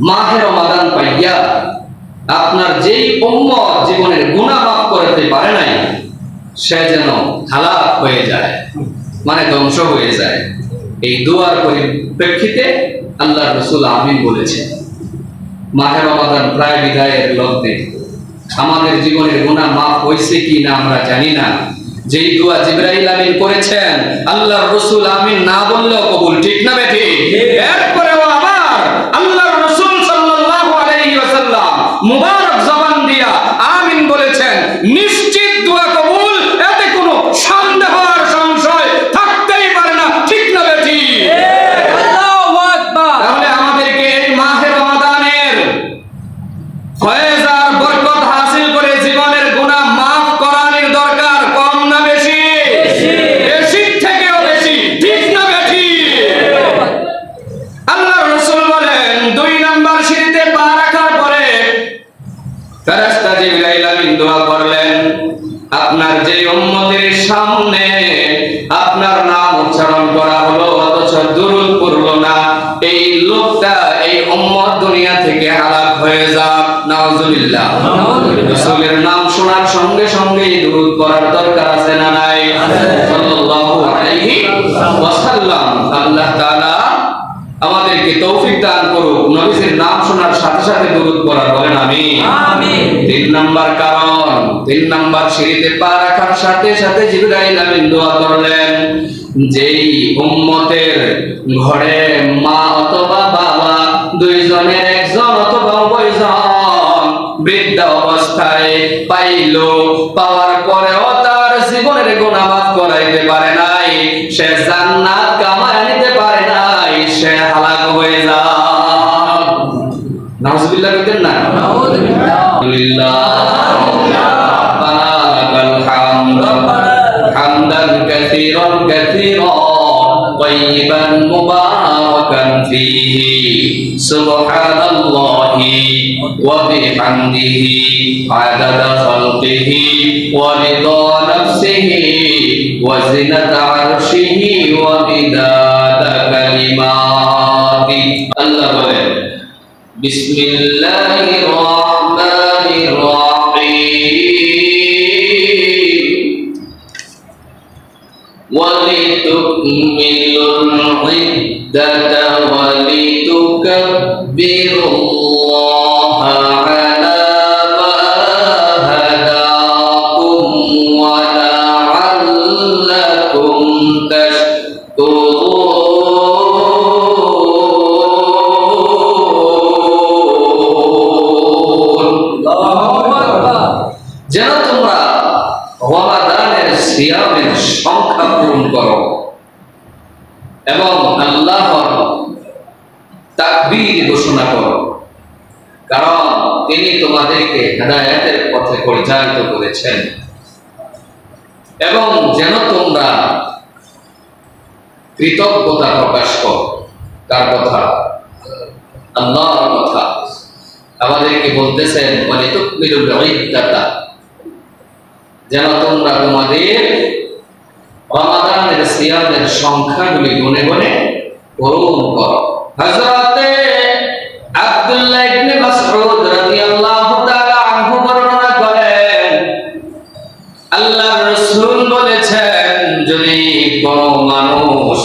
মাহে রমাদান পাইয়া আপনার যেই উম্মত জীবনের গুনাহ মাফ করতে পারে নাই সে যেন হালাক হয়ে যায়, মানে ধ্বংস হয়ে যায়। এই দুয়ার পরিপ্রেক্ষিতে আল্লাহ রাসূল আমিন বলেছেন। মাহে রমাদান প্রায় বিদায়ের লগ্নে আমাদের জীবনের গুনাহ মাফ হয়েছে কি না আমরা জানি না। যেই দোয়া জিবরাইল আমিন করেছেন আল্লাহর রাসূল আমিন না বললেও কবুল, ঠিক না বেঠি? এরপরেও আবার আল্লাহর রাসূল সাল্লাল্লাহু আলাইহি ওয়াসাল্লাম মুবারক জবান দিয়া আমিন বলেছেন, নিশ্চিত দোয়া কবুল, এতে কোনো সন্দেহ আর সংশয় থাকতেই পারে না, ঠিক না বেঠি? আল্লাহু আকবার। তাহলে আমাদেরকে এই মাহে রমাদানের ফয়েজ আর বরকত হাসিল করে জীবনের গুনাহ মাফ করানোর দরকার, কম না বেশি? বেশি থেকেও বেশি, ঠিক না বেঠি? আল্লাহর রাসূল বলেন, 2 নাম্বার সিঁড়িতে পা রাখার পরে ফেরেশতা জিবরাইল আমিন দোয়া করলেন, আপনার যে উম্মতের সামনে আপনার নাম উচ্চারণ করা হলো অথচ দুরূদ পড়লো না, এই লোকটা, এই উম্মত দুনিয়া থেকে হালাক হয়ে যাক। নাউজুবিল্লাহ। রাসূলের নাম শোনার সঙ্গে সঙ্গে দুরূদ পড়ার দরকার আছে না নাই? সাল্লাল্লাহু আলাইহি ওয়াসাল্লাম। আল্লাহ তাআলা আমাদেরকে তৌফিক দান করুক নবীর নাম শোনার সাথে সাথে দুরূদ পড়ার, বলেন আমিন। আমিন। 3 নাম্বার কারণ, 3 নাম্বার সিঁড়িতে পা রাখার সাথে সাথে জিবরাইল আমিন দোয়া করলেন, যেই উম্মতের ঘরে মা অথবা বাবা দুইজনের একজন অথবা উভয়জন বৃদ্ধ অবস্থায় পাইলো, পাওয়ার পরেও তার জীবনের গুনাহ মাফ করাইতে পারে নাই, সে জান্নাত কামায় নিতে পারে নাই, সে হালাক হয়ে যায়। নাউজুবিল্লাহ বলেন না? নাউজুবিল্লাহ। রব্বানা লাকাল হামদ হামদান কাসীরান কাসীরান طيبا مباركا فيه سبحان الله وبحمده عدد خلقه ورضا نفسه وزنة عرشه ومداد كلماته. الله بولے بسم الله الرحمن الرحيم ولتكملوا العدة ولتكبروا الله على ما هداكم ولعلكم تشكرون. যেন তোমরা রমাদানের সিয়ামের সংখ্যা পূরণ করো এবং আল্লাহর তাকবীর ঘোষণা করো, কারণ তিনি তোমাদেরকে হেদায়েতের পথে পরিচালিত করেছেন। এবং যেন তোমরা কৃতজ্ঞতা প্রকাশ করো। কার কথা? আল্লাহর কথা। আমাদেরকে বলতেছেন ওয়ালিতুকমিলুল ইদ্দাতা, যেন তোমরা তোমাদের রমাদানের সিয়ামের সংখ্যাগুলি গুনে গুনে পূরণ করো। হযরতে আব্দুল্লাহ ইবনে মাসউদ রাদিয়াল্লাহু তাআলা আনহু বর্ণনা করেন, আল্লাহর রাসূল বলেছেন, যদি কোনো মানুষ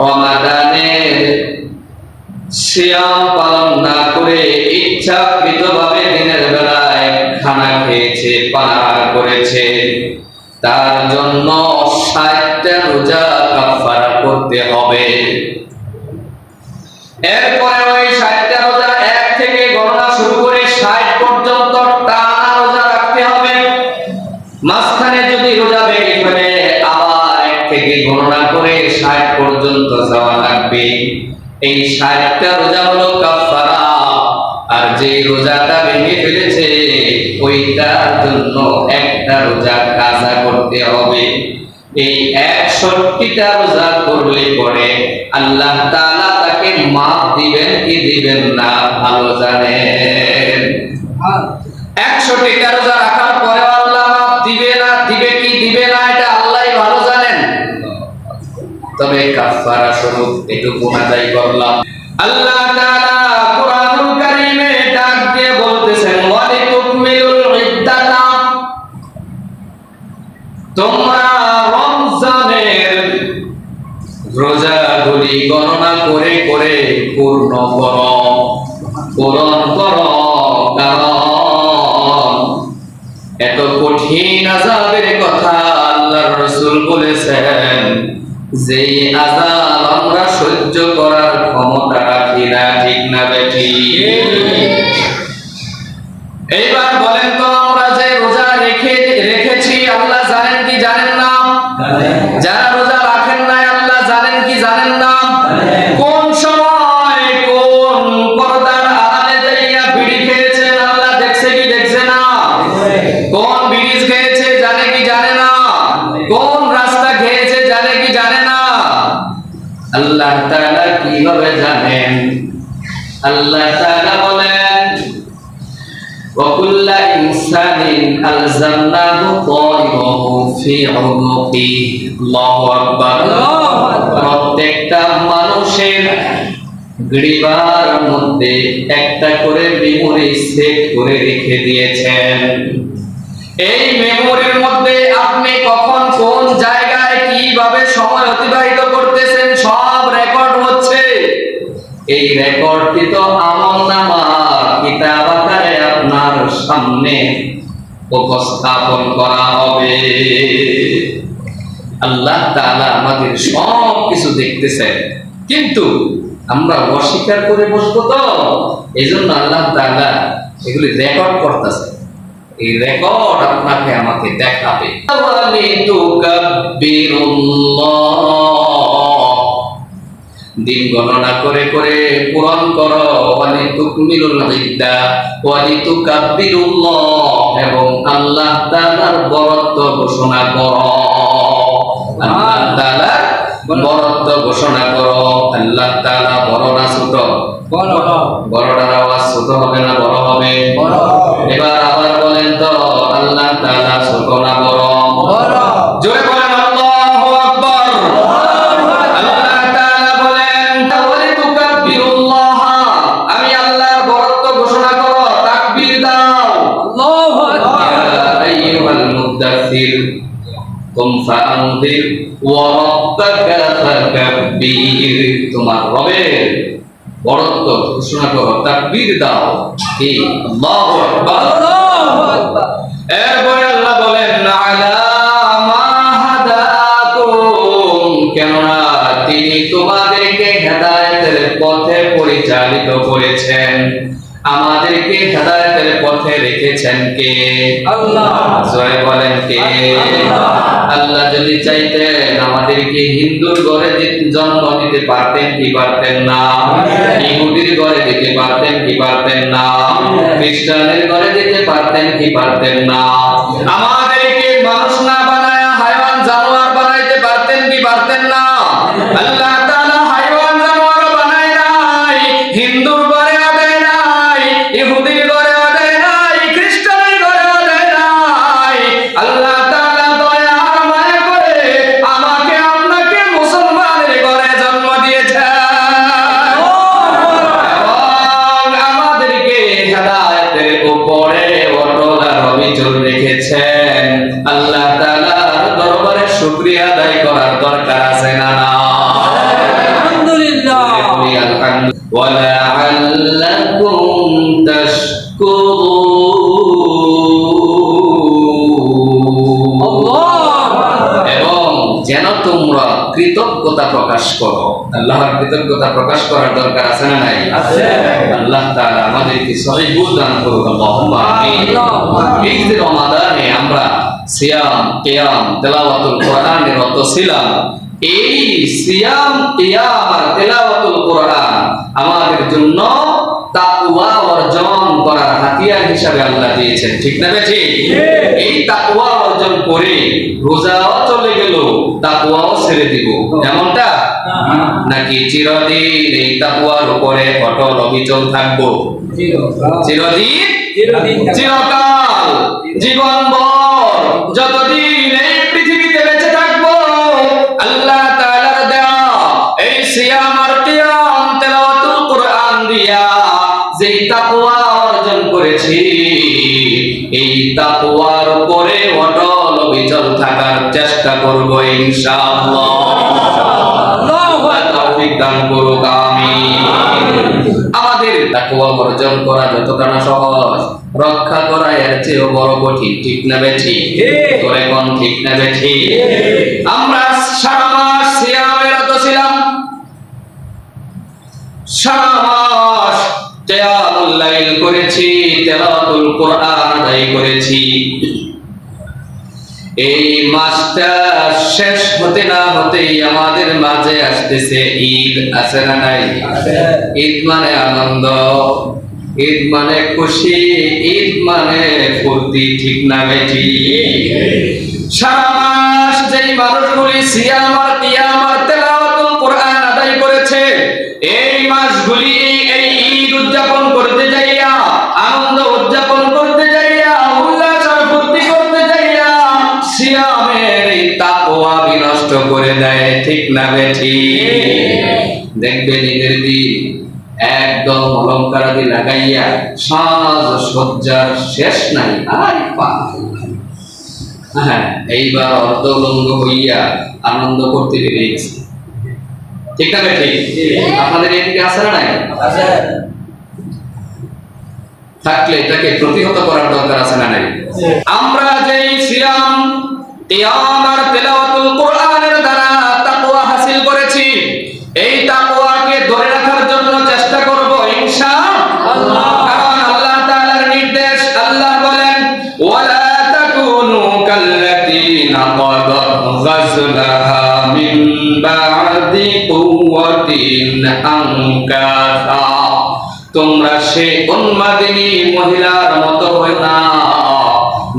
রমাদানের সিয়াম পালন না করে ইচ্ছাকৃতভাবে দিনের বেলায় খানা খেয়েছে, পানাহার করেছে, তার জন্য 60টা রোজা কাফারা করতে হবে। এরপরে ওই 60টা রোজা 1 থেকে গণনা শুরু করে 60 পর্যন্ত টানা রোজা রাখতে হবে। মাঝখানে যদি রোজা ভেঙে ফেলে আবার 1 থেকে গণনা করে 60 পর্যন্ত যাওয়া লাগবে। এই 60টা রোজা হলো কাফারা। আর যে রোজাটা ভেঙে ফেলেছে ওইটার জন্য একটা রোজা কাজা করতে হবে। এই 61টা রোজা করলে পরে আল্লাহ তাআলা তাকে মাফ দিবেন কি দিবেন না ভালো জানেন। 61টা রোজা রাখার পরে আল্লাহ মাফ দিবে না, দিবে কি দিবে না এটা আল্লাহই ভালো জানেন। তবে কাফারা স্বরূপ এটুকু আদায় করলাম। আল্লাহ তাআলা কুরআনুল পূরণ করো, কারণ এত কঠিন আযাবের কথা আল্লাহর রাসূল বলেছেন, যে আযাব আমরা সহ্য করার ক্ষমতা রাখি না। ঠিক না বেঠিক? এইবার বলেন তো, আমরা যে রোজা রেখেছি আল্লাহ জানেন কি জানেন না? যারা রোজা রাখেন নাই আল্লাহ জানেন কি জানেন না? কোন সময় কোন পর্দার আড়ালে যাইয়া বিড়ি খেয়েছেন আল্লাহ দেখছে কি দেখছে না? কোন ব্রিজ খেয়েছে জানে কি জানে না? কোন রাস্তা খেয়েছে জানে কি জানে না? আল্লাহ তাআলা কিভাবে জানেন? আল্লাহ তাআলা বলেন, وَكُلَّ إِنسَانٍ أَلْزَمْنَاهُ طَائِرَهُ فِي عُنُقِهِ আল্লাহু আকবার। প্রত্যেকটা মানুষের গ্রীবার মধ্যে একটা করে মেমোরি সেট করে রেখে দিয়েছেন। এই মেমোরির মধ্যে আপনি কখন কোন জায়গায় কিভাবে সময় অতিবাহিত করতেছেন সব রেকর্ড হচ্ছে। এই রেকর্ডটি তো আমলনামা কিতাব আকারে আপনার সামনে উপস্থাপন করা হবে। আল্লাহ তাআলা আমাদের সব কিছু দেখতেছেন, কিন্তু আমরা অস্বীকার করে বসবো তো, এইজন্য আল্লাহ তাআলা এগুলি রেকর্ড করতেছে। এই রেকর্ড আপনাকে আমাকে দেখাবে। দিন গণনা করে করে পূরণ করো, ওয়ালিতুকমিলুল ইদ্দাহ ওয়ালিতুকাব্বিরুল্লাহ, এবং আল্লাহ তাআলার বরত্ব ঘোষণা করো। আল্লাহ তাআলার বরত্ব ঘোষণা করো। আল্লাহ তাআলা বড় না ছোট? বড়। বড়টার আওয়াজ ছোট হবে না বড় হবে? বড়। এবার আবার বলেন তো, আল্লাহ তাআলা ছোট না বড়? বড়। জোরে বলেন আল্লাহু আকবার। আল্লাহ তাআলা বলেন, ওয়ালিতুকাব্বিরুল্লাহ, আমি আল্লাহর বরত্ব ঘোষণা করো, তাকবীর দাও। আল্লাহু আকবার। ইয়া আইয়ুহাল মুদ্দাসসির কুম ফাআনযির ওয়া রাব্বাকা ফাকাব্বির, তোমার রবের বরত্ব ঘোষণা করো, তাকবীর দাও। কি? আল্লাহু আকবার। আল্লাহু আকবার। এরপরে আল্লাহ বলেন, আলা মা হাদাকুম, কেননা তিনি তোমাদেরকে হেদায়েতের পথে পরিচালিত করেছেন। আমাদেরকে হেদায়েতের পথে রেখেছেন কে? আল্লাহ। জোরে বলেন কে? আল্লাহ যদি চাইতেন আমাদেরকে হিন্দুর ঘরে জন্ম দিতে পারতেন কি পারতেন না? ইহুদির ঘরে দিতে পারতেন কি পারতেন না? খ্রিস্টানের ঘরে দিতে পারতেন কি পারতেন না? আমাদেরকে মানুষ না বানায়া হায়াওয়ান জানোয়ার বানাইতে পারতেন কি পারতেন না? আল্লাহ তাআলা হায়াওয়ান জানোয়ার বানায় নাই, হিন্দুর ঘরে দেয় নাই, ইহুদির ঘরে দেয় নাই, খ্রিস্টানের ঘরে দেয় নাই। আল্লাহ তাআলা দয়া আর মায়া করে আমাকে আপনাকে মুসলমানের ঘরে জন্ম দিয়েছেন এবং আমাদেরকে হেদায়েতের উপরে অটল আর অবিচল রেখেছেন। আল্লাহ তাআলার দরবারে শুকরিয়া আদায় করার দরকার আছে না? আলহামদুলিল্লাহ। ওয়ালাআল্লাকুম তাশকুরুন, এবং যেন তোমরা কৃতজ্ঞতা প্রকাশ করো। আল্লাহর কৃতজ্ঞতা প্রকাশ করার দরকার আছে না নাই? আছে। আল্লাহ তাআলা আমাদেরকে সহিহ দান করুক। আল্লাহুম্মা আমিন। এই যে রমাদানে আমরা সিয়াম, কিয়াম, তেলাওয়াতুল কোরআনে রত ছিলাম, এই সিয়াম, কিয়াম আর তেলাওয়াতুল কোরআন আমাদের জন্য তাকওয়া অর্জন করার হাতিয়ার হিসাবে আল্লাহ দিয়েছেন। ঠিক না বেঠিক? এই তাকওয়া অর্জন করে রোজাও চলে গেল, তাকওয়াও ছেড়ে দিব, এমনটা নাকি চিরদিন এই তাকওয়ার উপরে অটল অবিচল থাকবো? চিরদিন, চিরকাল, জীবনভর, যতদিন এই পৃথিবীতে বেঁচে থাকবো, আল্লাহ তাআলার দেওয়া এই সিয়াম আর কিয়াম তেলাওয়াতুল কোরআন দিয়া যেই তাকওয়া অর্জন করেছি, এই তাকওয়ার উপরে অটল অবিচল থাকার চেষ্টা করব ইনশাআল্লাহ। তৌফিক দান করুক, আমিন। আমাদের তাকওয়া অর্জন করা যতটা না সহজ, রক্ষা করা এর চেয়েও বড় কঠিন, ঠিক না বেঠিক? তোরে কোন ঠিক না বেঠিক? আমরা সারা মাস সিয়ামে রত ছিলাম, সারা মাস কিয়ামুল লাইল করেছি, তেলাওয়াতুল কোরআন আদায় করেছি। এই মাসটা শেষ হতে না হতেই আমাদের মাঝে আসতেছে ঈদ, আছে না নাই? ঈদ মানে আনন্দ, ঈদ মানে খুশি, ঈদ মানে ফুর্তি, ঠিক না বেঠিক? সারা মাস যেই মানুষগুলি সিয়াম আর কিয়াম আর তেলাওয়াতুল কোরআন আদায় করেছে, এই মাসগুলি এই ঈদ উদযাপন করতে যাইয়া, আনন্দ উদযাপন করতে যাইয়া, উল্লাস আর ফুর্তি করতে যাইয়া সিয়ামের এই তাকওয়া বিনষ্ট করে দেয়, ঠিক না বেঠিক? দেখবেন ঈদের দিন একদম অলংকারাদি লাগাইয়া সাজ সজ্জার শেষ নাই, আয় পা হ্যাঁ, এইবার অর্ধলঙ্গ হইয়া আনন্দ করতে বেরিয়ে গেছে, ঠিক না ঠিক? আপনাদের এদিকে আছে না নাই? থাকলে এটাকে প্রতিহত করার দরকার আছে না নাই? আমরা যেই সিয়াম কিয়াম আর তেলাওয়াতুল কোরআনের দ্বারা তাকওয়া হাসিল করেছি, এই তাকওয়াকে ধরে রাখার জন্য চেষ্টা করব ইনশাআল্লাহ। কারণ আল্লাহ তাআলার নির্দেশ, আল্লাহ বলেন ওয়ালা তাকুনু কাল্লাতী নাকাদাত গাজলাহা মিন বা'দি কুওয়াতিন আনকাসা, তোমরা সেই উন্মাদিনী মহিলার মতো হয়ো না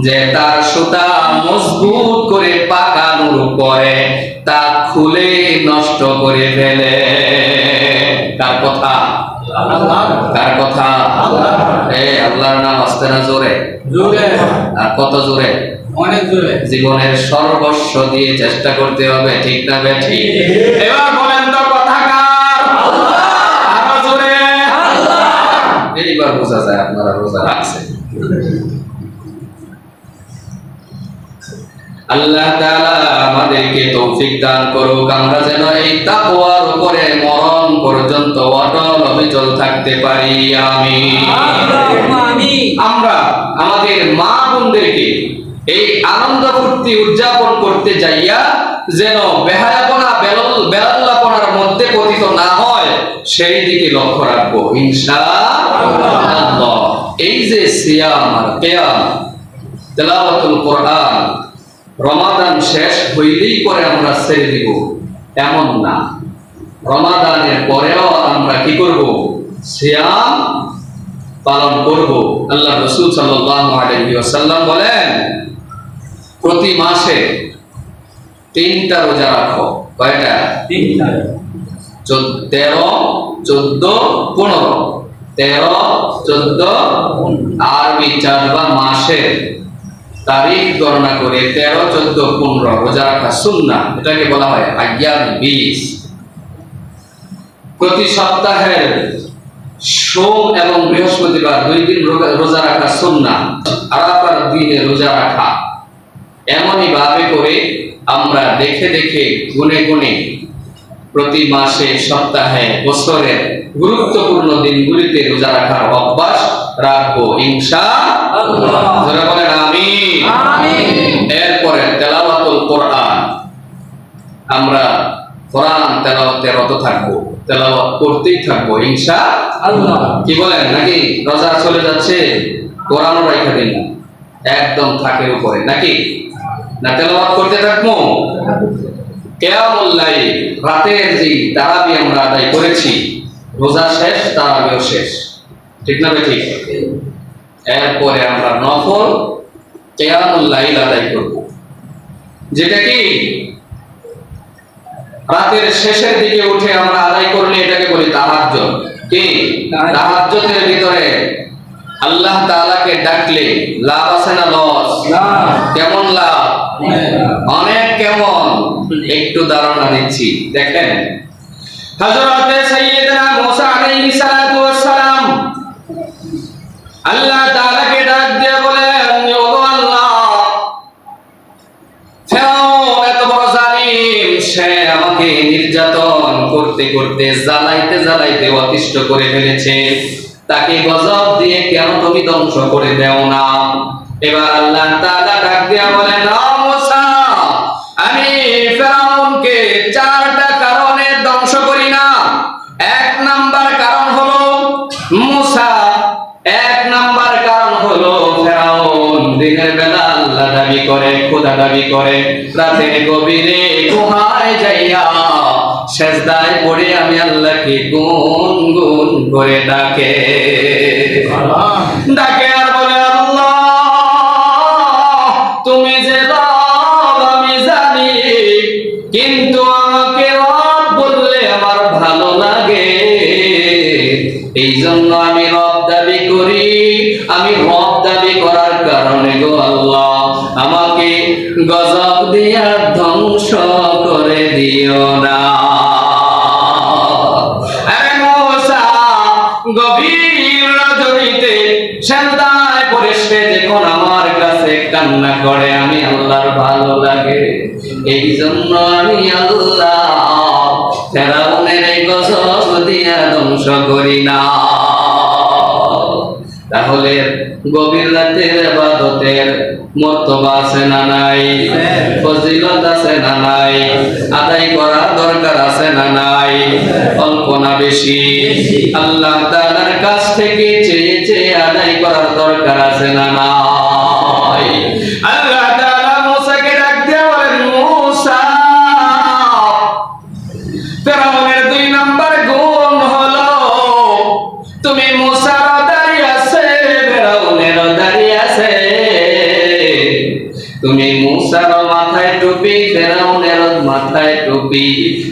যে তার সুতা মজবুত করে পাকানোর পরে তা খুলে নষ্ট করে ফেলে। কার কথা? কার কথা? আল্লাহর নাম আসতে না জোরে? আর কত জোরে? অনেক জোরে। জীবনের সর্বস্ব দিয়ে চেষ্টা করতে হবে, ঠিক না বেঠিক? এবার বলেন তো কথা কার? আরো জোরে। এইবার বোঝা যায় আপনারা রোজা রাখছেন। আল্লাহ তাআলা আমাদেরকে তৌফিক দান করুক, আমরা যেন এই তাকওয়ার উপরে মরণ পর্যন্ত অটল অবিচল থাকতে পারি, আমিন। আমরা আমাদের মা বোনদেরকে এই আনন্দ ফুর্তি উদযাপন করতে যাইয়া যেন বেহায়াপনা বেলাল্লাপনার মধ্যে পতিত না হয়, সেই দিকে লক্ষ্য রাখবো ইনশাআল্লাহ। এই যে সিয়াম আর কিয়াম তেলাওয়াতুল কোরআন রমাদান শেষ হইলেই পরে আমরা ছেড়ে দিব এমন না, রমাদানের পরেও আমরা কি করব? সিয়াম পালন করব। আল্লাহ রাসূল সাল্লাল্লাহু আলাইহি ওয়াসাল্লাম বলেন প্রতি মাসে 3টা রোজা রাখো। কয়টা? 3টা। 13, 14, 15। 13, 14 আরবি চাঁদ বা মাসের তারিখ গণনা করে 13, 14, 15 রোজা রাখা সুন্নাহ। এটাকে বলা হয় আইয়াম 20। প্রতি সপ্তাহের সোম এবং বৃহস্পতিবার 2 দিন রোজা রাখা সুন্নাহ। আরাফার দিনে রোজা রাখা। এমনই ভাবে করে আমরা দেখে দেখে গুনে গুনে প্রতি মাসে, সপ্তাহে, বছরের গুরুত্বপূর্ণ দিনগুলিতে রোজা রাখার অভ্যাস রাখবো ইনশাআল্লাহ। যারা বলেন আমিন। এরপরে তেলাওয়াতুল কোরআন, আমরা কোরআন তেলাওয়াতে রত থাকবো, তেলাওয়াত করতেই থাকবো ইনশাআল্লাহ। কি বলেন? নাকি রোজা চলে যাচ্ছে, কোরআনও রাখা দিন একদম থাকের উপরে, নাকি না তেলাওয়াত করতে থাকবো? কিয়ামুল লাইল রাতের যে তারাবি আমরা আদায় করেছি, রোজা শেষ, তারাবিও শেষ, ঠিক না ঠিক? এরপরে আমরা নফল কিয়ামুল লাইল আদায় করব, যেটা কি রাতের শেষের দিকে উঠে আমরা আদায় করলে এটাকে বলি তাহাজ্জুদ। কি তাহাজ্জুদের ভিতরে আল্লাহ তাআলাকে ডাকলে লাভ আছে না লস? কেমন লাভ? অনেক। কেমন? একটু ধারণা দিচ্ছি, দেখেন। হযরত সাইয়্যিদনা মুসা আলাইহিস সালাতু ওয়াস সালাম আল্লাহ তাআলাকে ডাক দিয়ে বলেন, ওগো আল্লাহ, ফেরাউন এত বড় জালিম, সে আমাকে নির্যাতন করতে করতে জ্বালাইতে জ্বালাইতে অতিষ্ঠ করে ফেলেছে। তাকে গজব দিয়ে কেন তুমি ধ্বংস করে দেও না? এবার আল্লাহ তাআলা ডাক দিয়া বলেন, ও মূসা, আমি ফেরাউনকে চারটা কারণে ধ্বংস করি না। এক নাম্বার কারণ হলো মূসা, এক নাম্বার কারণ হলো ফেরাউন দিনের বেলা আল্লাহ দাবি করে, খোদা দাবি করে, রাতের গভীরে গুহায় যাইয়া সেজদায় পড়ে আমি আল্লাহকে গুন গুন করে ডাকে ডাকে আর বলে, আল্লাহ তুমি যে রব আমি জানি, কিন্তু আমাকে রব বললে আমার ভালো লাগে, এই জন্য আমি রব দাবি করি। আমি রব দাবি করার কারণে গো আল্লাহ আমাকে গজব দিয়া ধ্বংস করে দিও না। আরে মূসা গভীর রজনীতে সেজদায় পড়ে সে যখন আমার কাছে কান্না করে আমি আল্লাহর ভালো লাগে, এই জন্য আমি আল্লাহ ফেরাউনের এই গজব দিয়া ধ্বংস করি না। তাহলে গভীর রাতের ইবাদতের মর্তবা আছে না নাই? ফজিলত আছে না নাই? আদায় করা দরকার আছে না নাই? অল্প না বেশি? আল্লাহ তাআলার কাছ থেকে চেয়ে চেয়ে আদায় করার দরকার আছে না নাই? আল্লাহ তাআলা মূসাকে ডাক দিয়ে বলেন, মূসা, ফেরাউনের দুই নাম্বার গুণ হলো তুমি মূসার দাঁড়িয়ে আছে, ফেরাউনের দাঁড়িয়ে আছে। তুমি মূসার মাথায় টুপি, ফেরাউনের মাথায় টুপি,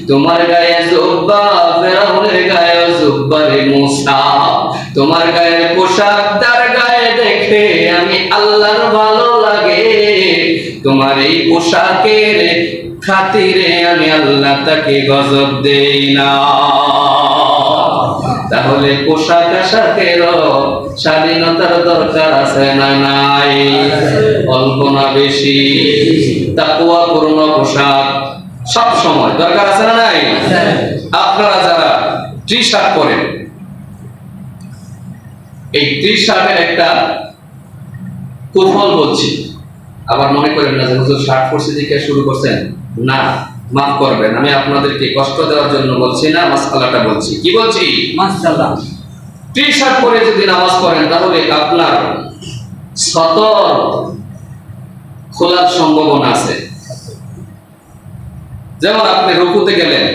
তোমার গায়ে জুব্বা, ফেরাউনের গায়ে জুব্বা রে মূসা। তোমার গায়ের পোশাক তার গায়ে দেখে আমি আল্লাহর ভালো লাগে, তোমার এই পোশাকের খাতিরে আমি আল্লাহ তাকে গজব দেই না। তাহলে পোশাক আশাকেরও স্বাধীনতার দরকার আছে না নাই? অল্প না বেশি? তাকওয়াপূর্ণ পোশাক সব সময় দরকার আছে না নাই? আপনারা যারা টি শার্ট পরেন, এই টি শার্টের একটা কুফল বলছি, আবার মনে করেন না যে হুজুর শার্ট পরছে দেখে শুরু করছেন, না, মাফ করবেন, আমি আপনাদেরকে কষ্ট দেওয়ার জন্য বলছি না, মাসআলাটা বলছি। কি বলছি? মাশাআল্লাহ। টি শার্ট পরে যদি নামাজ পড়েন তাহলে আপনার সতর খোলার সম্ভাবনা আছে। যেমন আপনি রুকুতে গেলেন,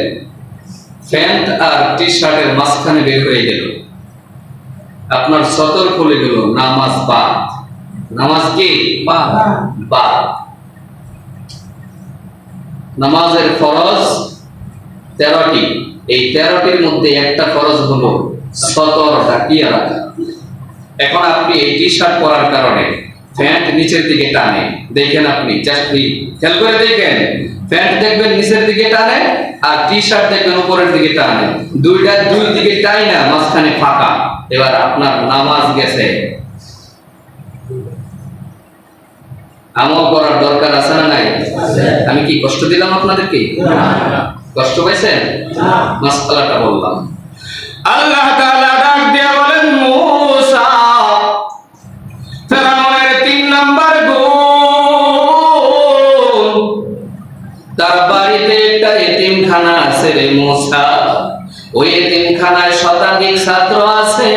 প্যান্ট আর টি শার্টের মাঝখানে বের হয়ে গেল, আপনার সতর খুলে গেল, নামাজ বাদ। নামাজ কি? বাদ। নামাজের ফরজ 13টি, এই 13টির মধ্যে একটা ফরজ হলো সতর ঢাকিয়ে রাখা। এখন আপনি এই টি শার্ট পরার কারণে প্যান্ট নিচের দিকে টানে, দেখেন আপনি খেয়াল করে দেখেন, প্যান্ট দেখবেন নিচের দিকে টানে আর টি শার্ট দেখবেন উপরের দিকে টানে, দুইটা দুই দিকে টাই না, মাঝখানে ফাঁকা। এবার আপনার নামাজ গেছে। আমল করার দরকার আছে না নাই? আমি কি কষ্ট দিলাম আপনাদেরকে? কষ্ট পাইছেন? মাসআলাটা বললাম। আল্লাহ তাআলা ডাক দিয়ে বলেন, মূসা, ফেরাউনের 3 নাম্বার গুণ, তার বাড়িতে একটা এতিমখানা আছে রে মূসা। ওই এতিমখানায় শতাধিক ছাত্র আছে।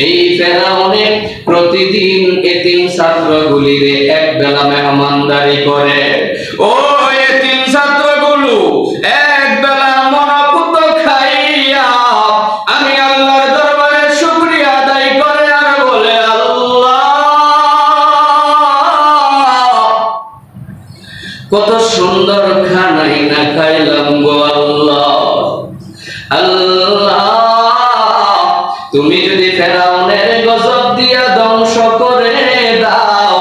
এই ফেরাউনে প্রতিদিন এতিম ছাত্রগুলিরে এক বেলা মেহমানদারি করে। ও এতিম ছাত্রগুলো এক বেলা মনপুত খাইয়া আমি আল্লাহর দরবারে শুকরিয়া আদায় করে আর বলে, আল্লাহ কত সুন্দর খানাই না খাইলাম গো আল্লাহ। আল্লাহ তুমি যদি ফেরাউনের গজব দিয়া ধ্বংস করে দাও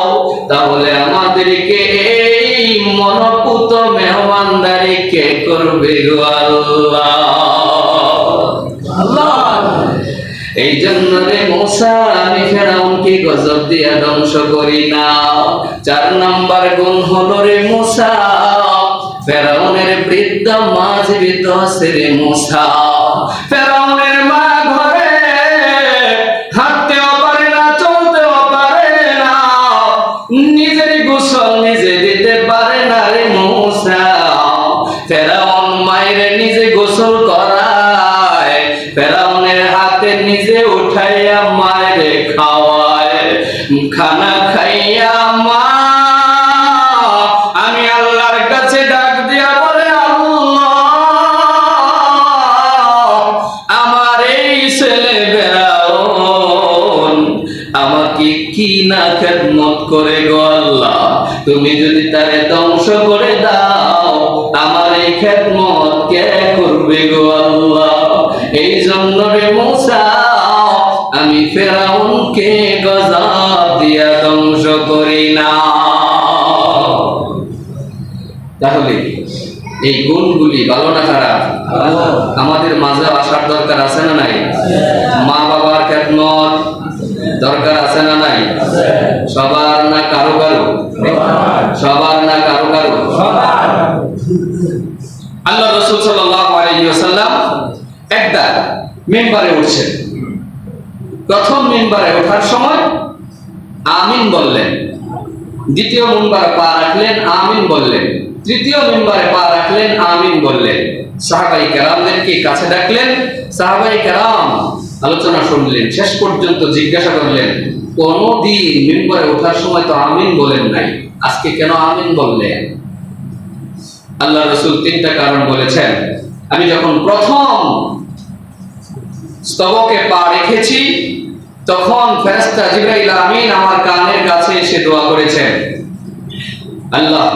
তাহলে আমাদেরকে এই মনপুত মেহমানদারি কে করবে গো আল্লাহ। এই জন্য রে মূসা আমি ফেরাউনকে গজব দিয়া ধ্বংস করি না। 4 নাম্বার গুণ হলো রে মূসা, ফেরাউনের বৃদ্ধ বিদ্যা মা জীবিত ছেলে মুসা। ফেরাউনের মা ঘরে হাঁটতেও পারে না, চলতেও পারে না, নিজের গোসল নিজে দিতে পারে না রে মুসা। ফেরাউন মায়ের নিজে গোসল করায়, ফেরাউনের হাতে নিজে উঠাইয়া মায়ের খাওয়ায়। খানা খাইয়া মা আমি আল্লাহর কাছে ডাক দিয়া বলে, আল্লাহ আমার এই ছেলে ফেরাউন আমাকে কি না খেদমত করে গো আল্লাহ, তুমি যদি তারে ধ্বংস করে দাও আমার এই খেদমত কে করবে গো আল্লাহ। এই জন্য রে মুসা আমি ফেরাউনকে গজব দিয়া ধ্বংস করি না। তাহলে এই গুণগুলি ভালো না খারাপ? আমাদের মাঝে আসার দরকার আছে না নাই? মা বাবার খেদমত দরকার আছে না নাই? সবার না কারো কারো? সবার না কারো কারো? আল্লাহ রাসূল সাল্লাল্লাহু আলাইহি ওয়াসাল্লাম একবার মিম্বারে উঠছেন। প্রথম মিম্বারে ওঠার সময় আমিন বললেন, দ্বিতীয় মিম্বারে পা রাখলেন, আমিন বললেন, তৃতীয় মিম্বারে পা রাখলেন, আমিন বললেন। সাহাবায়ে কেরামদেরকে কাছে ডাকলেন, সাহাবায়ে কেরাম আলোচনা শুনলেন, শেষ পর্যন্ত জিজ্ঞাসা করলেন, কোনদিন মিম্বারে ওঠার সময় তো আমিন বলেন নাই, আজকে কেন আমিন বললেন? আল্লাহ রাসূল তিনটা কারণ বলেছেন। আমি যখন প্রথম স্তবকে পা রেখেছি তখন ফেরেশতা জিবরাইল আমিন আমার কানের কাছে এসে দোয়া করেছেন। আল্লাহ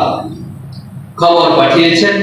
খবর পাঠিয়েছেন